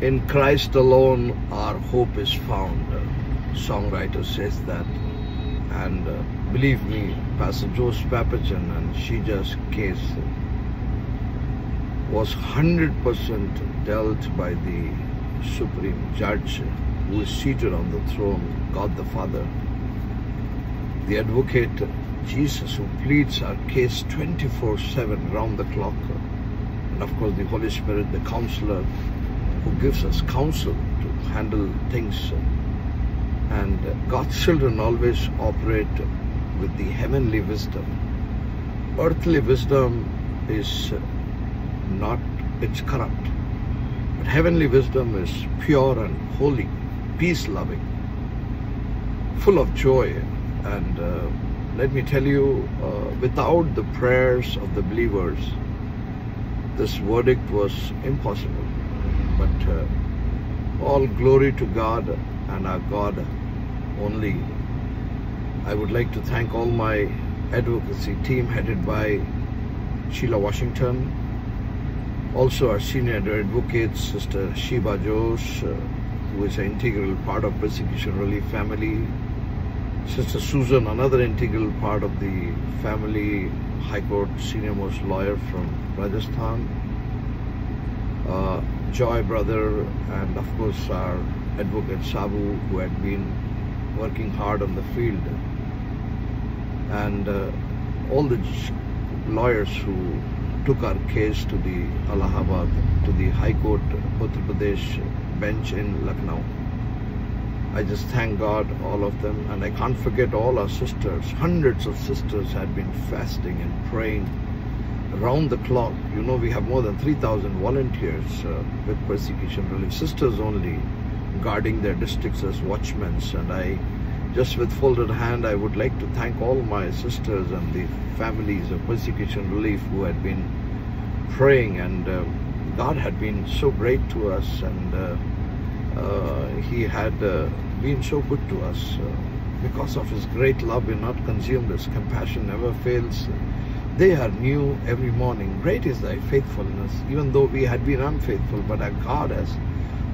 In Christ alone our hope is found. Songwriter says that. And believe me, Pastor Joseph Papajan and Sheja's case was 100% dealt by the Supreme Judge who is seated on the throne, God the Father. The advocate Jesus who pleads our case 24/7 round the clock. And of course the Holy Spirit, the counselor, who gives us counsel to handle things. And God's children always operate with the heavenly wisdom. Earthly wisdom is not, it's corrupt. But heavenly wisdom is pure and holy, peace-loving, full of joy. And let me tell you, without the prayers of the believers, this verdict was impossible. But all glory to God and our God only. I would like to thank all my advocacy team headed by Sheila Washington, also our senior advocates, Sister Sheba Jose, who is an integral part of Persecution Relief family, Sister Susan, another integral part of the family, High Court senior most lawyer from Rajasthan, Joy brother, and of course our advocate Sabu, who had been working hard on the field, and all the lawyers who took our case to the Allahabad, to the High Court Uttar Pradesh bench in Lucknow. I just thank God, all of them, and I can't forget all our sisters. Hundreds of sisters had been fasting and praying around the clock. You know, we have more than 3,000 volunteers with Persecution Relief, sisters only, guarding their districts as watchmen. And I, just with folded hand, I would like to thank all my sisters and the families of Persecution Relief who had been praying, and God had been so great to us, and He had been so good to us. Because of His great love, we're not consumed. His compassion never fails. They are new every morning. Great is thy faithfulness. Even though we had been unfaithful, but our God has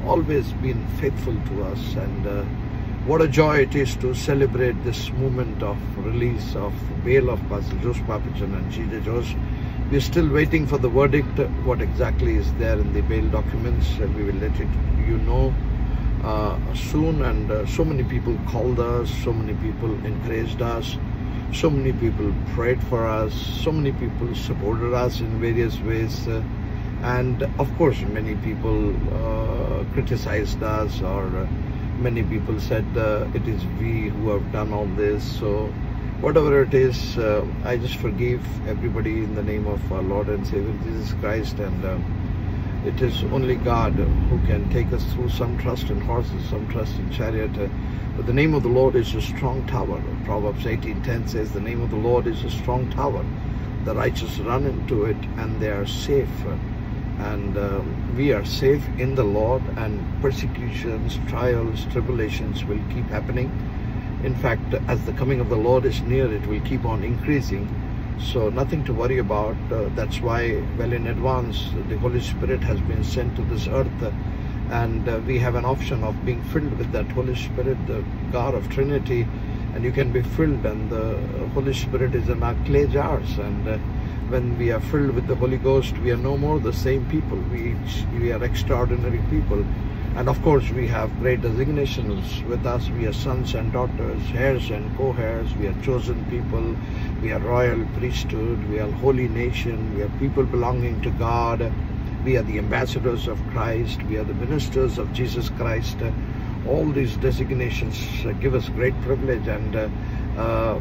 always been faithful to us. And what a joy it is to celebrate this moment of release of bail of Pastor Joseph Papajan and Sheja Jose. We're still waiting for the verdict. What exactly is there in the bail documents, we will let you know soon. And so many people called us, so many people encouraged us, so many people prayed for us, so many people supported us in various ways, and of course many people criticized us, or many people said it is we who have done all this. So whatever it is, I just forgive everybody in the name of our Lord and Savior Jesus Christ. And it is only God who can take us through. Some trust in horses, some trust in chariot, but the name of the Lord is a strong tower. Proverbs 18:10 says, the name of the Lord is a strong tower. The righteous run into it and they are safe. And we are safe in the Lord, and persecutions, trials, tribulations will keep happening. In fact, as the coming of the Lord is near, it will keep on increasing. So nothing to worry about. That's why, well in advance, the Holy Spirit has been sent to this earth, and we have an option of being filled with that Holy Spirit, the God of Trinity. And you can be filled, and the Holy Spirit is in our clay jars. And when we are filled with the Holy Ghost, we are no more the same people. We are extraordinary people. And of course, we have great designations with us. We are sons and daughters, heirs and co-heirs. We are chosen people. We are royal priesthood. We are holy nation. We are people belonging to God. We are the ambassadors of Christ. We are the ministers of Jesus Christ. All these designations give us great privilege, and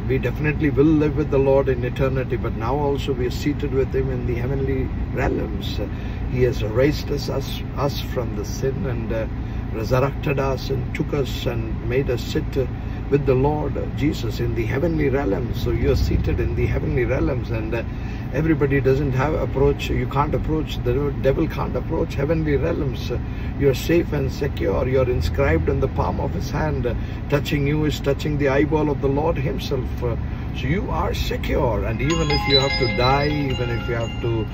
we definitely will live with the Lord in eternity. But now also we are seated with Him in the heavenly realms. He has raised us from the sin, and resurrected us and took us and made us sit with the Lord Jesus in the heavenly realms. So you are seated in the heavenly realms, and everybody doesn't have approach. You can't approach, the devil can't approach heavenly realms. You're safe and secure. You're inscribed in the palm of His hand. Touching you is touching the eyeball of the Lord Himself. So you are secure, and even if you have to die, even if you have to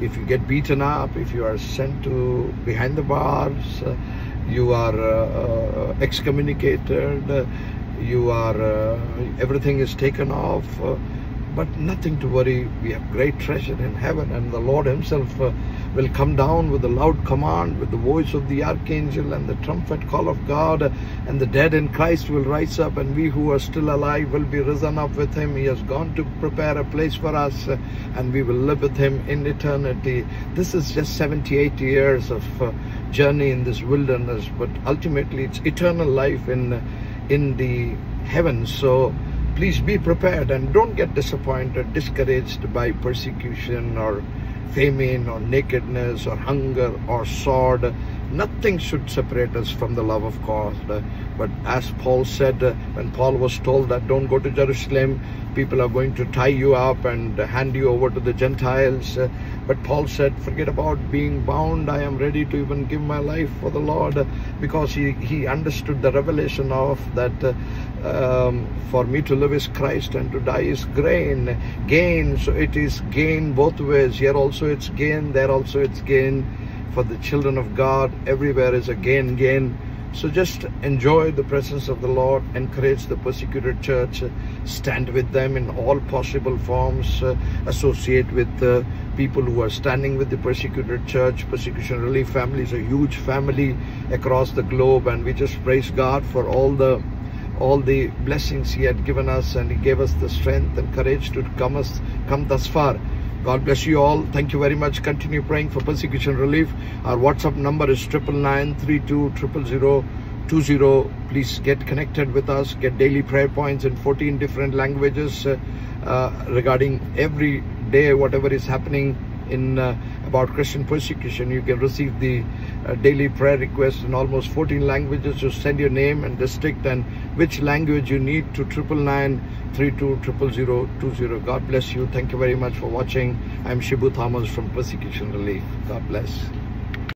if you get beaten up, if you are sent to behind the bars, you are excommunicated, you are everything is taken off, but nothing to worry. We have great treasure in heaven, and the Lord himself will come down with a loud command, with the voice of the archangel and the trumpet call of God, and the dead in Christ will rise up, and we who are still alive will be risen up with him. He has gone to prepare a place for us, and we will live with him in eternity. This is just 78 years of journey in this wilderness, but ultimately it's eternal life in the heavens. So please be prepared and don't get disappointed, discouraged by persecution or famine or nakedness or hunger or sword. Nothing should separate us from the love of God. But as Paul said, when Paul was told that don't go to Jerusalem, people are going to tie you up and hand you over to the Gentiles. But Paul said, forget about being bound. I am ready to even give my life for the Lord, because he understood the revelation of that for me to live is Christ and to die is gain. So it is gain both ways. Here also it's gain, there also it's gain. For the children of God, everywhere is a gain. So just enjoy the presence of the Lord, encourage the persecuted church, stand with them in all possible forms, associate with people who are standing with the persecuted church. Persecution Relief family is a huge family across the globe, and we just praise God for all the blessings he had given us, and he gave us the strength and courage to come thus far. God bless you all. Thank you very much. Continue praying for Persecution Relief. Our WhatsApp number is 999320020. Please get connected with us. Get daily prayer points in 14 different languages regarding every day whatever is happening in about Christian persecution. You can receive the daily prayer requests in almost 14 languages. Just send your name and district and which language you need to 999320020. God bless you. Thank you very much for watching. I'm Shibu Thomas from Persecution Relief. God bless.